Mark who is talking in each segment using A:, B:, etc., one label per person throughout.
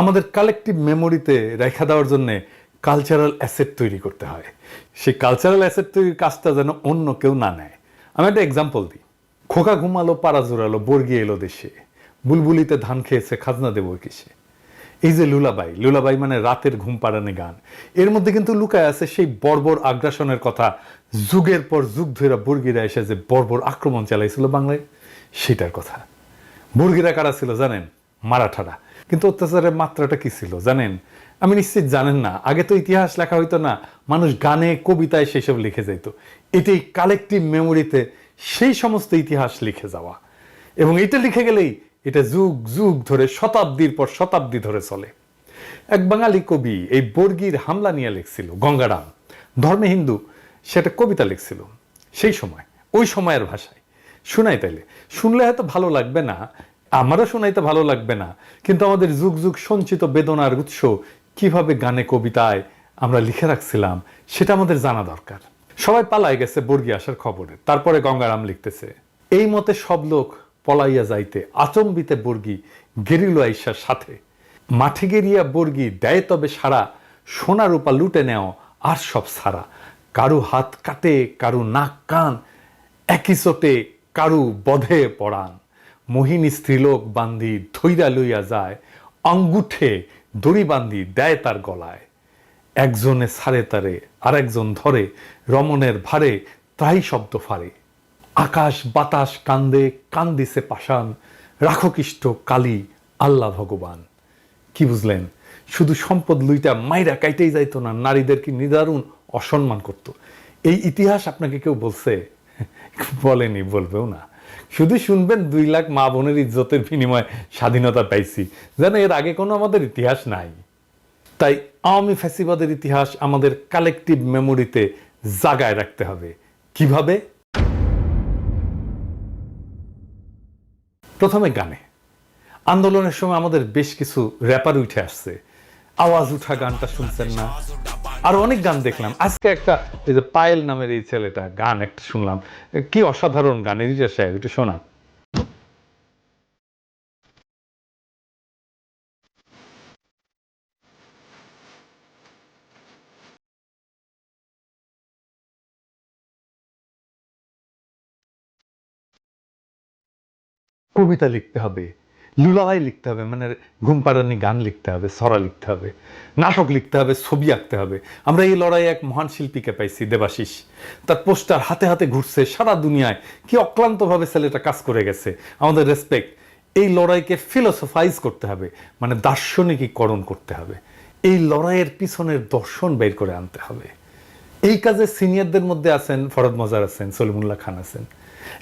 A: আমাদের কালেকটিভ মেমোরিতে রেখা দেওয়ার জন্য কালচারাল অ্যাসেট তৈরি করতে হয়। সেই কালচারাল অ্যাসেট তৈরির কাজটা যেন অন্য কেউ না নেয়। আমি একটা এক্সাম্পল দিই। খোকা ঘুমালো, পাড়া জোড়ালো, বর্গি এলো দেশে, বুলবুলিতে ধান খেয়েছে, খাজনা দেবো কিসে। এই যে লুলাবাই, লুলাবাই মানে রাতের ঘুম পাড়ানি গান, এর মধ্যে কিন্তু লুকায় আছে সেই বর্বর আগ্রাসনের কথা। যুগের পর যুগ ধরে বর্গিরা এসে যে বর্বর আক্রমণ চালাইছিল বাংলায়, সেটার কথা। বর্গিরা কারা ছিল জানেন? মারাঠারা। কিন্তু অত্যাচারের মাত্রাটা কি ছিল জানেন? আমি নিশ্চিত জানেন না। আগে তো ইতিহাস লেখা হইতো না, মানুষ গানে কবিতায় সেসব লিখে যাইতো। এটাই কালেকটিভ মেমোরিতে সেই সমস্ত ইতিহাস লিখে যাওয়া, এবং এটা লিখে গেলেই এটা যুগ যুগ ধরে, শতাব্দীর পর শতাব্দী ধরে চলে। এক বাঙালি কবি এই বর্গির হামলা নিয়ে লিখছিল, গঙ্গারাম, ধর্মে হিন্দু, সেটা কবিতা লিখছিল সেই সময়, ওই সময়ের ভাষায়। শোনাই তাইলে, শুনলে হয়তো ভালো লাগবে না, আমারও শোনাইতে ভালো লাগবে না, কিন্তু আমাদের যুগ যুগ সঞ্চিত বেদনার উৎস কিভাবে গানে কবিতায় আমরা লিখে রাখছিলাম সেটা আমাদের জানা দরকার। সবাই পালাই গেছে বর্গি আসার খবরে, তারপরে গঙ্গারাম লিখতেছে, এই মতে সব লোক পলাইয়া যাইতে আচম্বিতে বর্গি গেরিল আইসার সাথে, মাঠে গেরিয়া বর্গি দেয় তবে সারা, সোনা রূপা লুটে নেও আর সব সারা। কারু হাত কাটে, কারু নাক কান, একই চোটে কারু বধে পড়ান। মোহিনী স্ত্রীলোক বান্ধি ধৈরা লইয়া যায়, আঙ্গুঠে দড়ি বান্ধি দেয় তার গলায়। একজনে ছাড়ে তারে আর একজন ধরে, রমণের ভারে ত্রাহি শব্দ ফারে। আকাশ বাতাস কান্দে, কান্দিছে পাষাণ, রাখো কৃষ্ট কালী আল্লাহ ভগবান। কি বুঝলেন? শুধু সম্পদ লুইটা মাইরা কাইতেই যাইতো না, নারীদের কি নিদারুণ অসম্মান করত। এই ইতিহাস আপনাকে কেউ বলছে? বলেনি, বলবেও না। শুধু শুনবেন 2 লাখ মা বোনের ইজ্জতের বিনিময়ে স্বাধীনতা পাইছি, যেন এর আগে কোনো আমাদের ইতিহাস নাই। তাই আওয়ামী ফ্যাসিবাদের ইতিহাস আমাদের কালেকটিভ মেমোরিতে জাগায় রাখতে হবে। কিভাবে? প্রথমে গানে। আন্দোলনের সময় আমাদের বেশ কিছু র্যাপার উঠে আসছে, আওয়াজ উঠা গানটা শুনছেন না? আরো অনেক গান দেখলাম। আজকে একটা, এই যে পায়েল নামের এই ছেলেটা গান একটা শুনলাম, কি অসাধারণ গান, এডিটর সাহেব একটু শোনান। কবিতা লিখতে হবে, লুলাভাই লিখতে হবে, মানে ঘুম পাড়ানি গান লিখতে হবে, ছড়া লিখতে হবে, নাটক লিখতে হবে, ছবি আঁকতে হবে। আমরা এই লড়াইয়ে এক মহান শিল্পীকে পাইছি, দেবাশিস। তার পোস্টার হাতে হাতে ঘুরছে সারা দুনিয়ায়, কি অক্লান্তভাবে ছেলেটা কাজ করে গেছে। আমাদের রেসপেক্ট। এই লড়াইকে ফিলোসফাইজ করতে হবে, মানে দার্শনিকীকরণ করতে হবে। এই লড়াইয়ের পিছনের দর্শন বের করে আনতে হবে। এই কাজে সিনিয়রদের মধ্যে আছেন ফরহাদ মজার, আছেন সলিমুল্লাহ খান, আছেন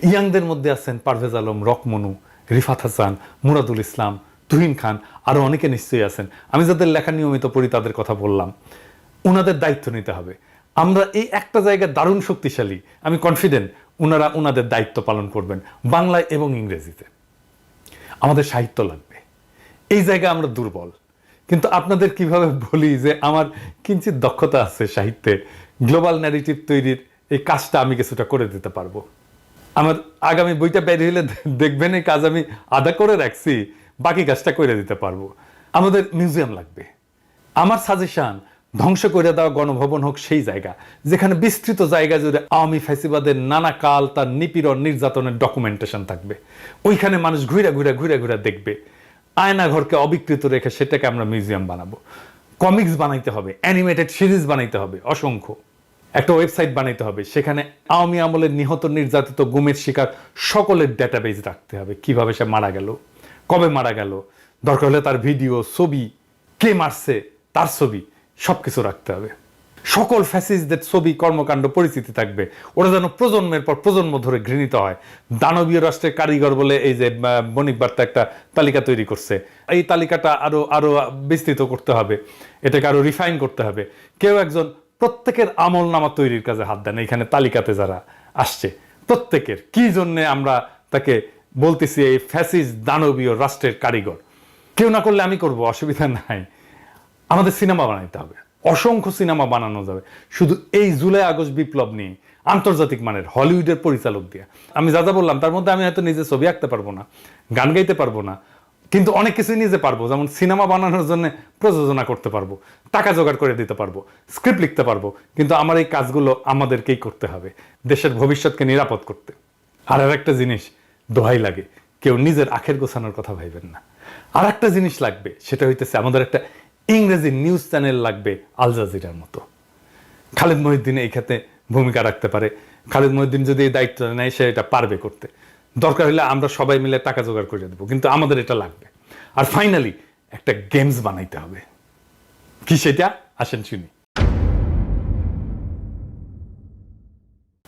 A: ইয়াংদের মধ্যে আছেন পারভেজ আলম, রকমনু, রিফাত হাসান, মুরাদুল ইসলাম, তুহিন খান, আরো অনেকে নিশ্চয়ই আছেন। আমি যাদের লেখা নিয়মিত পড়ি তাদের কথা বললাম। ওনাদের দায়িত্ব নিতে হবে। আমরা এই একটা জায়গায় দারুণ শক্তিশালী, আমি কনফিডেন্ট ওনারা ওনাদের দায়িত্ব পালন করবেন বাংলায় এবং ইংরেজিতে। আমাদের সাহিত্য লাগবে, এই জায়গায় আমরা দুর্বল। কিন্তু আপনাদের কিভাবে বলি যে আমার কিঞ্চিত দক্ষতা আছে সাহিত্যে, গ্লোবাল ন্যারেটিভ তৈরির এই কাজটা আমি কিছুটা করে দিতে পারবো। আমার আগামী বইটা বের হইলে দেখবেন এই কাজ আমি আধা করে রাখছি, বাকি কাজটা করে দিতে পারবো। আমাদের মিউজিয়াম লাগবে। আমার সাজেশন, ধ্বংস করে দেওয়া গণভবন হোক সেই জায়গা, যেখানে বিস্তৃত জায়গা জুড়ে আওয়ামী ফ্যাসিবাদের নানা কাল, তার নিপীড়ন নির্যাতনের ডকুমেন্টেশন থাকবে। ওইখানে মানুষ ঘুরে ঘুরে ঘুরে ঘুরে দেখবে। আয়না ঘরকে অবিকৃত রেখে সেটাকে আমরা মিউজিয়াম বানাবো। কমিক্স বানাইতে হবে, অ্যানিমেটেড সিরিজ বানাইতে হবে অসংখ্য। একটা ওয়েবসাইট বানাইতে হবে, সেখানে আওয়ামী আমলের নিহত, নির্যাতিত, গুমের শিকার সকলের ডেটাবেজ রাখতে হবে। কিভাবে সে মারা গেল, কবে মারা গেল, দরকার হলে তার ভিডিও, ছবি, কে মারছে তার ছবি, সবকিছু রাখতে হবে। সকল ফ্যাসিস্টদের ছবি, কর্মকাণ্ড, পরিচিতি থাকবে। ওরা যেন প্রজন্মের পর প্রজন্ম ধরে ঘৃণিত হয়। দানবীয় রাষ্ট্রের কারিগর বলে এই যে বণিক বার্তা একটা তালিকা তৈরি করছে, এই তালিকাটা আরো আরো বিস্তৃত করতে হবে, এটাকে আরো রিফাইন করতে হবে। কেউ একজন প্রত্যেকের আমল নামা তৈরির কাজে হাত দেন। এখানে তালিকাতে যারা আসছে প্রত্যেকের কি জন্য আমরা তাকে বলতেছি এই ফ্যাসিস্ট দানবীয় রাষ্ট্রের কারিগর। কেউ না করলে আমি করব, অসুবিধা নাই। আমাদের সিনেমা বানাইতে হবে, অসংখ্য সিনেমা বানানো যাবে শুধু এই জুলাই আগস্ট বিপ্লব নিয়ে, আন্তর্জাতিক মানের হলিউডের পরিচালক দিয়ে। আমি যা যা বললাম তার মধ্যে আমি হয়তো নিজে ছবি আঁকতে পারবো না, গান গাইতে পারবো না, কিন্তু অনেক কিছুই নিজে পারবো, যেমন সিনেমা বানানোর জন্য প্রযোজনা করতে পারবো, টাকা জোগাড় করে দিতে পারবো, স্ক্রিপ্ট লিখতে পারবো, কিন্তু আমার এই কাজগুলো আমাদেরকেই করতে হবে দেশের ভবিষ্যৎকে নিরাপদ করতে। আর একটা জিনিস দোহাই লাগে, কেউ নিজের আখের গোছানোর কথা ভাইবেন না। আর একটা জিনিস লাগবে, সেটা হইতেছে আমাদের একটা ইংরেজি নিউজ চ্যানেল লাগবে আল জাজিরার মতো। খালিদ মহিউদ্দিন এই ক্ষেত্রে ভূমিকা রাখতে পারে। খালিদ মহিউদ্দিন যদি এই দায়িত্ব নেয়, সে এটা পারবে করতে। দরকার হলে আমরা সবাই মিলে টাকা জোগাড় করে দেবো, কিন্তু আমাদের এটা লাগবে। আর ফাইনালি একটা গেমস বানাইতে হবে। কি সেটা? আসেন শুনি।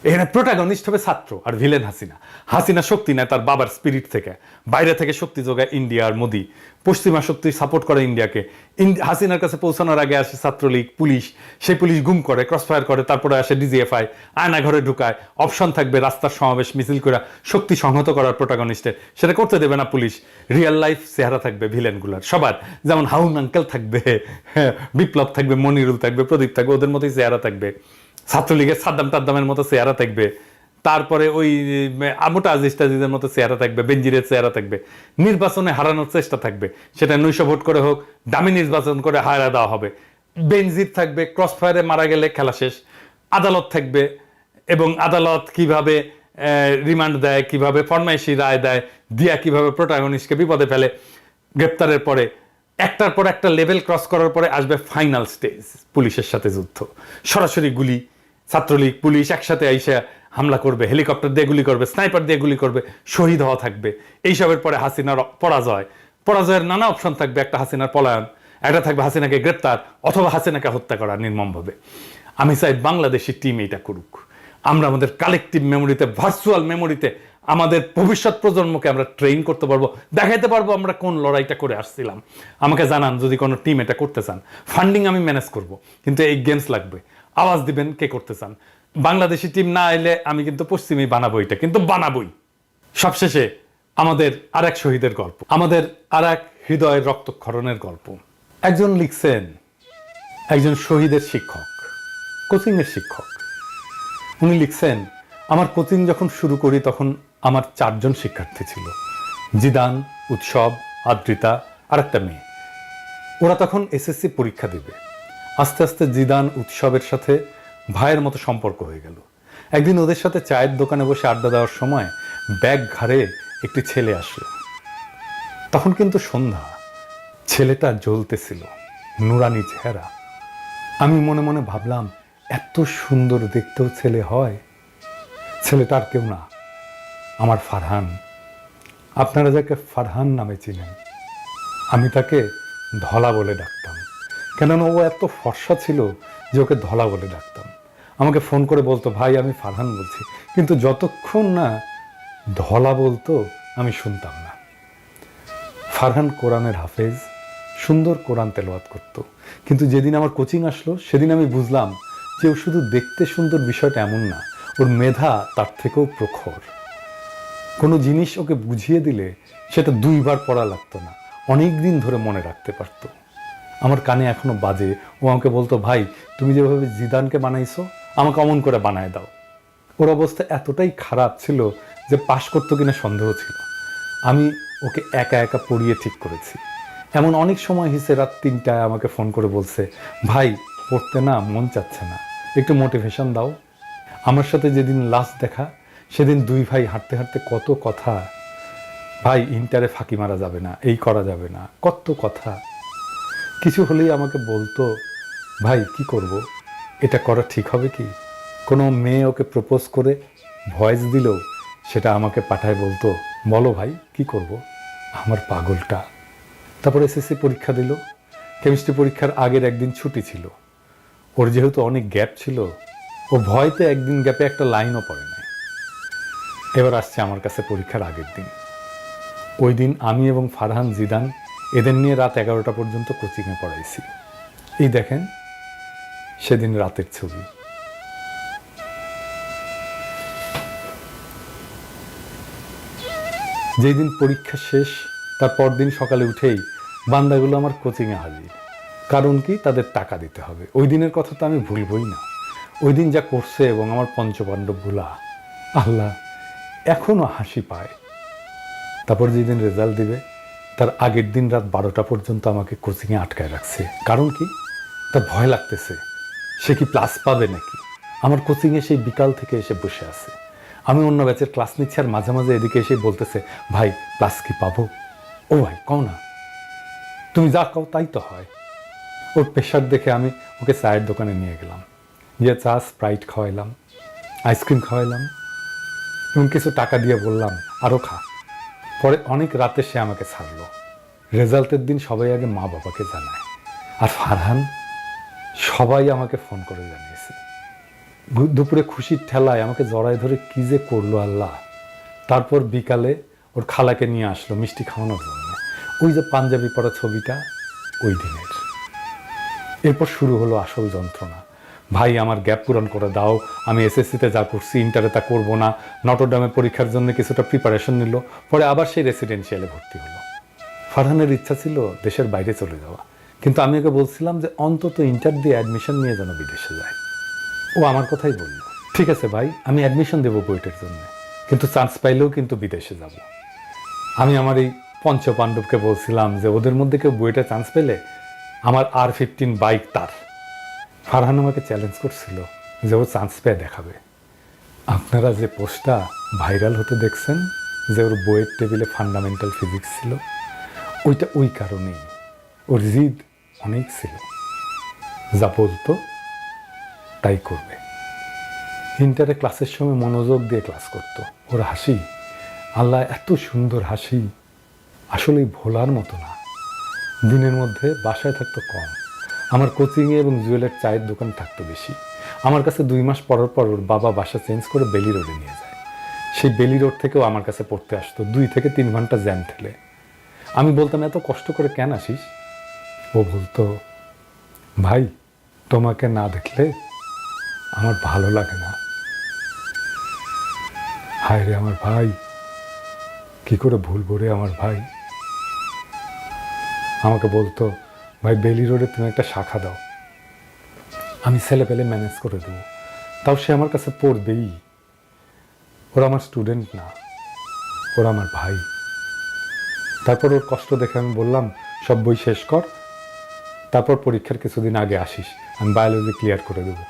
A: এখানে প্রোটাগনিস্ট হবে ছাত্র আর ভিলেন হাসিনা। হাসিনা শক্তি নেয় তার বাবার স্পিরিট থেকে, বাইরে থেকে শক্তি যোগায় ইন্ডিয়া আর মোদি। পশ্চিমা শক্তি সাপোর্ট করে ইন্ডিয়াকে। হাসিনার কাছে পৌঁছানোর আগে আসে ছাত্রলীগ, পুলিশ। সেই পুলিশ গুম করে, ক্রসফায়ার করে, তারপরে আসে ডিজিএফআই, আয়না ঘরে ঢুকায়। অপশন থাকবে রাস্তার সমাবেশ মিছিল করে শক্তি সংহত করার প্রোটাগনিস্টের, সেটা করতে দেবে না পুলিশ। রিয়েল লাইফ চেহারা থাকবে ভিলেনগুলার সবার, যেমন হাউন আঙ্কেল থাকবে, বিপ্লব থাকবে, মনিরুল থাকবে, প্রদীপ থাকবে, ওদের মতোই চেহারা থাকবে। ছাত্রলীগের সাদ্দাম টাদ্দামের মতো চেহারা থাকবে, তারপরে ওই মোটা আজিজ টাজিজের মতো চেহারা থাকবে, বেনজিরের চেহারা থাকবে। নির্বাচনে হারানোর চেষ্টা থাকবে, সেটা 900 ভোট করে হোক, দামি নির্বাচন করে হারা দেওয়া হবে। বেনজির থাকবে, ক্রসফায়ারে মারা গেলে খেলা শেষ। আদালত থাকবে, এবং আদালত কিভাবে রিমান্ড দেয়, কিভাবে ফরমাইশি রায় দেয়, দিয়া কিভাবে প্রোটাগনিস্টকে বিপদে ফেলে। গ্রেপ্তারের পরে একটার পর একটা লেভেল ক্রস করার পরে আসবে ফাইনাল স্টেজ, পুলিশের সাথে যুদ্ধ। সরাসরি গুলি, ছাত্রলীগ পুলিশ একসাথে আইসা হামলা করবে, হেলিকপ্টার দিয়ে গুলি করবে, স্নাইপার দিয়ে গুলি করবে, শহীদ হওয়া থাকবে। এইসবের পরে হাসিনার পরাজয়। পরাজয়ের নানা অপশন থাকবে। একটা হাসিনার পলায়ন, একটা থাকবে হাসিনাকে গ্রেপ্তার, অথবা হাসিনাকে হত্যা করা নির্মমভাবে। আমি চাই বাংলাদেশি টিম এইটা করুক। আমরা আমাদের কালেকটিভ মেমোরিতে, ভার্চুয়াল মেমোরিতে আমাদের ভবিষ্যৎ প্রজন্মকে আমরা ট্রেন করতে পারবো, দেখাইতে পারবো আমরা কোন লড়াইটা করে আসছিলাম। আমাকে জানান যদি কোনো টিম এটা করতে চান। ফান্ডিং আমি ম্যানেজ করব, কিন্তু এই গেমস লাগবে। আওয়াজ দিবেন কে করতে চান। বাংলাদেশি টিম না এলে আমি কিন্তু পশ্চিমেই বানাবো, এটা কিন্তু বানাবই। সবশেষে আমাদের আর এক শহীদের গল্প, আমাদের আর এক হৃদয়ের রক্তক্ষরণের গল্প। একজন লিখছেন, একজন শহীদের শিক্ষক, কোচিংয়ের শিক্ষক। উনি লিখছেন, আমার কোচিং যখন শুরু করি তখন আমার 4 জন শিক্ষার্থী ছিল। জিদান, উৎসব, আদ্রিতা আর একটা মেয়ে। ওরা তখন এসএসসি পরীক্ষা দিবে। আস্তে আস্তে জিদান উৎসবের সাথে ভাইয়ের মতো সম্পর্ক হয়ে গেল। একদিন ওদের সাথে চায়ের দোকানে বসে আড্ডা দেওয়ার সময় ব্যাগ ঘাড়ে একটি ছেলে আসলো। তখন কিন্তু সন্ধ্যা, ছেলেটা জ্বলতেছিল, নুরানি চেহারা। আমি মনে মনে ভাবলাম, এত সুন্দর দেখতেও ছেলে হয়। ছেলেটা আর কেউ না, আমার ফারহান। আপনারা যাকে ফারহান নামে চিনেন, আমি তাকে ধলা বলে ডাকতাম। কেননা ও এত ফর্সা ছিল যে ওকে ধলা বলে ডাকতাম। আমাকে ফোন করে বলতো, ভাই আমি ফারহান বলছি, কিন্তু যতক্ষণ না ধলা বলতো আমি শুনতাম না। ফারহান কোরআনের হাফেজ, সুন্দর কোরআন তেলাওয়াত করতো। কিন্তু যেদিন আমার কোচিং আসলো সেদিন আমি বুঝলাম যে ও শুধু দেখতে সুন্দর বিষয়টা এমন না, ওর মেধা তার থেকেও প্রখর। কোনো জিনিস ওকে বুঝিয়ে দিলে সেটা 2 বার পড়া লাগতো না, অনেক দিন ধরে মনে রাখতে পারতো। আমার কানে এখনো বাজে, ও আমাকে বলতো, ভাই তুমি যেভাবে জিদানকে বানাইছো আমাকে অমন করে বানায় দাও। ওর অবস্থা এতটাই খারাপ ছিল যে পাশ করতো কিনা সন্দেহ ছিল। আমি ওকে একা একা পড়িয়ে ঠিক করেছি। এমন অনেক সময় হিসে রাত 3টায় আমাকে ফোন করে বলছে, ভাই পড়তে না মন চাচ্ছে না, একটু মোটিভেশন দাও। আমার সাথে যেদিন লাস্ট দেখা সেদিন 2 ভাই হাঁটতে হাঁটতে কত কথা, ভাই ইন্টারে ফাঁকি মারা যাবে না, এই করা যাবে না, কত কথা। কিছু হলেই আমাকে বলতো, ভাই কি করব, এটা করা ঠিক হবে কি? কোনো মেয়ে ওকে প্রপোজ করে ভয়েস দিলেও সেটা আমাকে পাঠায় বলতো, বলো ভাই কি করব। আমার পাগলটা। তারপর এসএসসি পরীক্ষা দিল। কেমিস্ট্রি পরীক্ষার আগের একদিন ছুটি ছিল। ওর যেহেতু অনেক গ্যাপ ছিল, ও ভয়তে একদিন গ্যাপে একটা লাইনও পড়ে নাই। এবার আসছে আমার কাছে পরীক্ষার আগের দিন। ওই দিন আমি এবং ফারহান, জিদান এদের নিয়ে রাত 11টা পর্যন্ত কোচিংয়ে পড়াইছি। এই দেখেন সেদিন রাতের ছবি। যেই দিন পরীক্ষা শেষ তার পরদিন সকালে উঠেই বান্দাগুলো আমার কোচিংয়ে হাজির। কারণ কি, তাদের টাকা দিতে হবে। ওই দিনের কথা তো আমি ভুলবই না। ওই দিন যা করছে এবং আমার পঞ্চপাণ্ডব ভুলা, আল্লাহ এখনো হাসি পায়। তারপর যেদিন রেজাল্ট দিবে তার আগের দিন রাত 12টা পর্যন্ত আমাকে কোচিংয়ে আটকায় রাখছে। কারণ কি? তার ভয় লাগতেছে সে কি প্লাস পাবে নাকি। আমার কোচিংয়ে সেই বিকাল থেকে এসে বসে আছে। আমি অন্য ব্যাচের ক্লাস নিচ্ছি আর মাঝে মাঝে এদিকে এসে বলতেছে, ভাই প্লাস কি পাবো? ও ভাই কও না, তুমি যা কও তাই তো হয়। ওর প্রেশার দেখে আমি ওকে চায়ের দোকানে নিয়ে গেলাম, গিয়ে চা স্প্রাইট খাওয়াইলাম, আইসক্রিম খাওয়াইলাম এবং কিছু টাকা দিয়ে বললাম আরও খা। পরে অনেক রাতে সে আমাকে ছাড়লো। রেজাল্টের দিন সবাই আগে মা বাবাকে জানায়, আর ফারহান সবাই আমাকে ফোন করে জানিয়েছে। দুপুরে খুশির ঠেলায় আমাকে জড়ায় ধরে কি যে করলো আল্লাহ। তারপর বিকালে ওর খালাকে নিয়ে আসলো মিষ্টি খাওয়ানোর জন্য। ওই যে পাঞ্জাবি পরা ছবিটা ওই দিনের। এরপর শুরু হলো আসল যন্ত্রণা। ভাই আমার গ্যাপ পূরণ করে দাও, আমি এসএসসিতে যা করছি ইন্টারে তা করবো না। নটরডেমে পরীক্ষার জন্য কিছুটা প্রিপারেশন নিল, পরে আবার সেই রেসিডেন্সিয়ালে ভর্তি হলো। ফারহানের ইচ্ছা ছিল দেশের বাইরে চলে যাওয়া, কিন্তু আমি ওকে বলছিলাম যে অন্তত ইন্টার দিয়ে অ্যাডমিশন নিয়ে যেন বিদেশে যায়। ও আমার কথাই বলল, ঠিক আছে ভাই আমি অ্যাডমিশন দেবো বুয়েটের জন্য, কিন্তু চান্স পাইলেও কিন্তু বিদেশে যাব। আমি আমার এই পঞ্চপাণ্ডবকে বলছিলাম যে ওদের মধ্যে কেউ বুয়েটে চান্স পেলে আমার R15 বাইক তার। ফারহান আমাকে চ্যালেঞ্জ করছিল যে ও চান্স পেয়ে দেখাবে। আপনারা যে পোস্টটা ভাইরাল হতে দেখছেন যে ওর বইয়ের টেবিলে ফান্ডামেন্টাল ফিজিক্স ছিল, ওইটা ওই কারণেই। ওর জিদ অনেক ছিল, যা বলতো তাই করবে। ইন্টারে ক্লাসের সময় মনোযোগ দিয়ে ক্লাস করতো। ওর হাসি, আল্লাহ এত সুন্দর হাসি, আসলেই ভোলার মতো না। দিনের মধ্যে বাসায় থাকতো কম, আমার কোচিংয়ে এবং জুয়েলের চায়ের দোকান থাকতো বেশি। আমার কাছে 2 মাস পর পর ওর বাবা বাসা চেঞ্জ করে বেলি রোডে নিয়ে যায়। সেই বেলি রোড থেকেও আমার কাছে পড়তে আসতো 2 থেকে 3 ঘন্টা জ্যাম ঠেলে। আমি বলতাম এত কষ্ট করে কেন আসিস? ও বলতো, ভাই তোমাকে না দেখলে আমার ভালো লাগে না। হায় রে আমার ভাই, কি করে ভুলবো রে আমার ভাই। আমাকে বলতো, ভাই বেলি রোডে তুমি একটা শাখা দাও, আমি ছেলে পেলে ম্যানেজ করে দেবো। তাও সে আমার কাছে পড়বেই। ওরা আমার স্টুডেন্ট না, ওরা আমার ভাই। তারপর ওর কষ্ট দেখে আমি বললাম, সব বই শেষ কর, তারপর পরীক্ষার কিছুদিন আগে আসিস, আমি বায়োলজি ক্লিয়ার করে দেবো।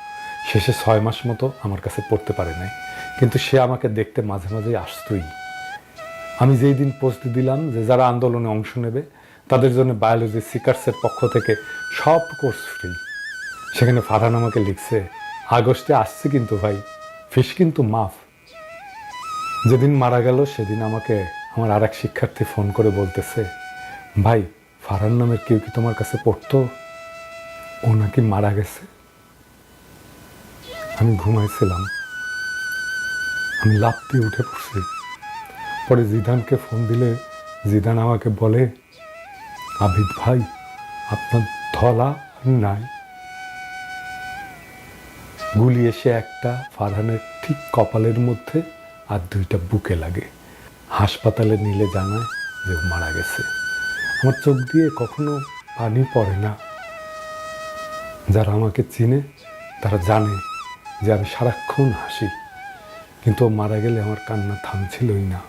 A: শেষে 6 মাস মতো আমার কাছে পড়তে পারে নাই, কিন্তু সে আমাকে দেখতে মাঝে মাঝেই আসতোই। আমি যেই দিন পোস্ট দিলাম যে যারা আন্দোলনে অংশ নেবে তাদের জন্য বায়োলজি সিকার্সের পক্ষ থেকে সব কোর্স ফ্রি, সেখানে ফারহান আমাকে লিখছে, আগস্টে আসছে কিন্তু ভাই, ফিস কিন্তু মাফ। যেদিন মারা গেল সেদিন আমাকে আমার আরেক শিক্ষার্থী ফোন করে বলতেছে, ভাই ফারহান নামের কেউ কি তোমার কাছে পড়তো? ও নাকি মারা গেছে। আমি ঘুমাইছিলাম, আমি লাফ দিয়ে উঠে পড়ছি। পরে জিদানকে ফোন দিলে জিদান আমাকে বলে, আবিদ ভাই আপনার ধলা নাই। গুলি এসে একটা ফারহানের ঠিক কপালের মধ্যে আর 2টা বুকে লাগে। হাসপাতালে নিলে জানায় যে ও মারা গেছে। আমার চোখ দিয়ে কখনো পানি পড়ে না। যারা আমাকে চিনে তারা জানে যে আমি সারাক্ষণ হাসি, কিন্তু ও মারা গেলে আমার কান্না থামছিলই না।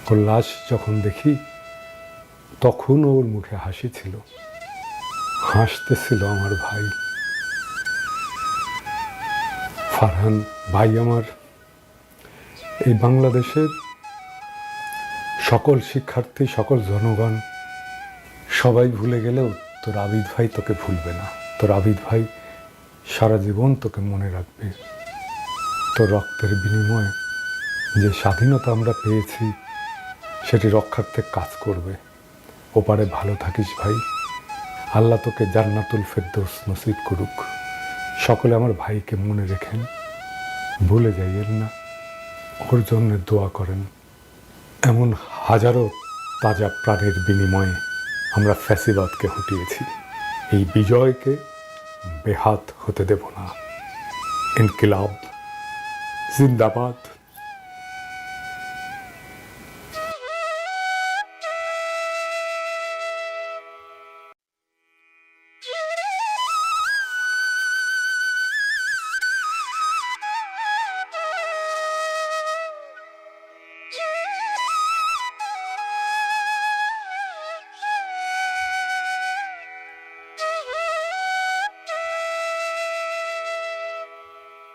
A: ওর লাশ যখন দেখি তখন ওর মুখে হাসি ছিল, হাসতেছিল আমার ভাই। ফারহান ভাই আমার এই বাংলাদেশের সকল শিক্ষার্থী, সকল জনগণ সবাই ভুলে গেলেও তোর আবিদ ভাই তোকে ভুলবে না। তোর আবিদ ভাই সারা জীবন তোকে মনে রাখবে। তোর রক্তের বিনিময়ে যে স্বাধীনতা আমরা পেয়েছি সেটি রক্ষার্থে কাজ করবে। ওপারে ভালো থাকিস ভাই, আল্লাহ তোকে জান্নাতুল ফেরদৌস নসিব করুক। সকলে আমার ভাইকে মনে রেখেন, ভুলে যাইয়েন না, ওর জন্য দোয়া করেন। এমন হাজারো তাজা প্রাণের বিনিময়ে আমরা ফ্যাসিবাদকে হটিয়েছি। এই বিজয়কে বেহাত হতে দেব না। ইনকিলাব জিন্দাবাদ।